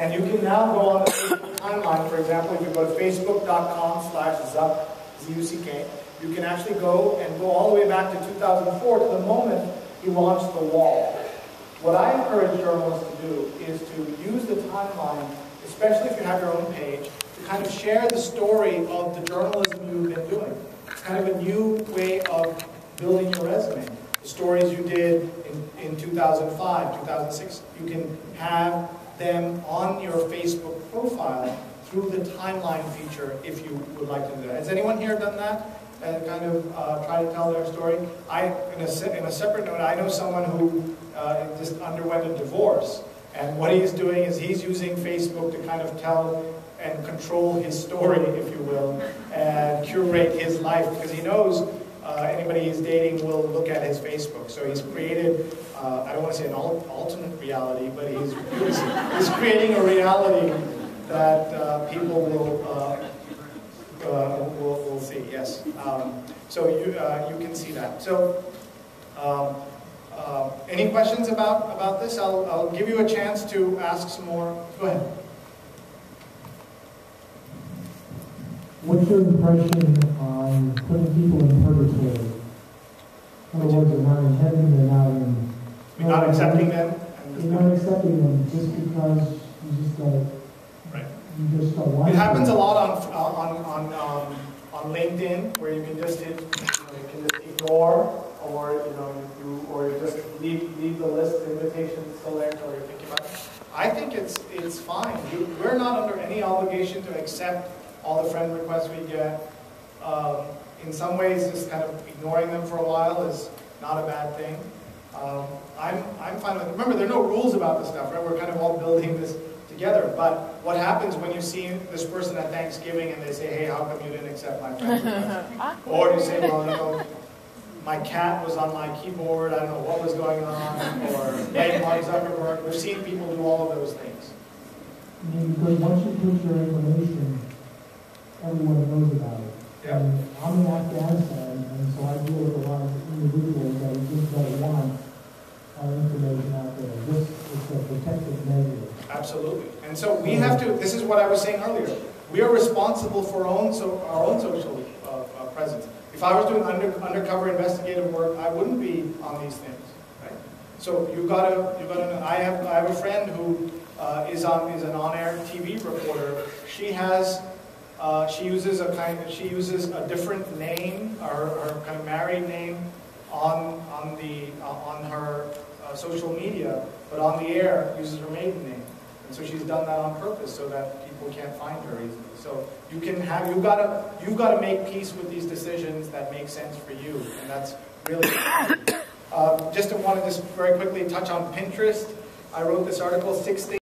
And you can now go on the Facebook timeline. For example, if you go to facebook.com/Zuck, you can actually go all the way back to 2004 to the moment he launched the wall. What I encourage journalists to do is to use the timeline, especially if you have your own page, to kind of share the story of the journalism you've been doing. It's kind of a new way of building your resume. The stories you did in 2005, 2006, you can have them on your Facebook profile through the timeline feature if you would like to do that. Has anyone here done that? And kind of try to tell their story? In a separate note, I know someone who just underwent a divorce, and what he's doing is he's using Facebook to kind of tell and control his story, if you will, and curate his life, because he knows anybody he's dating will look at his Facebook. So he's created, I don't want to say an alternate reality, but he's creating a reality that people will see. Yes. So you can see that. So any questions about this? I'll give you a chance to ask some more. Go ahead. What's your impression on putting people in purgatory? In other words, they're not in heaven, they're not in... You're not accepting them? You're not accepting them just because you just don't... Right. You just don't want it happens a lot on LinkedIn, where you can just ignore, or or just leave the list of invitations still there until you're thinking about it. I think it's fine. We're not under any obligation to accept all the friend requests we get. In some ways, just kind of ignoring them for a while is not a bad thing. I'm fine with it. Remember, there are no rules about this stuff, right? We're kind of all building this together. But what happens when you see this person at Thanksgiving and they say, hey, how come you didn't accept my friend request? Or you say, well, my cat was on my keyboard, I don't know what was going on, or hey, Mark Zuckerberg. We've seen people do all of those things. Because once you put your information, everyone knows about it. Yeah. And I'm in Afghanistan, and so I deal with a lot of individuals that just don't want our information out there. This is a protective measure. Absolutely. And so we have to, this is what I was saying earlier, we are responsible for our own social presence. If I was doing undercover investigative work, I wouldn't be on these things, right? So you gotta know. I have a friend who is an on-air TV reporter. She uses a different name, or her kind of married name, on her social media, but on the air uses her maiden name. And so she's done that on purpose so that people can't find her easily. So you've got to make peace with these decisions that make sense for you, and that's really just want to very quickly touch on Pinterest. I wrote this article, 6 things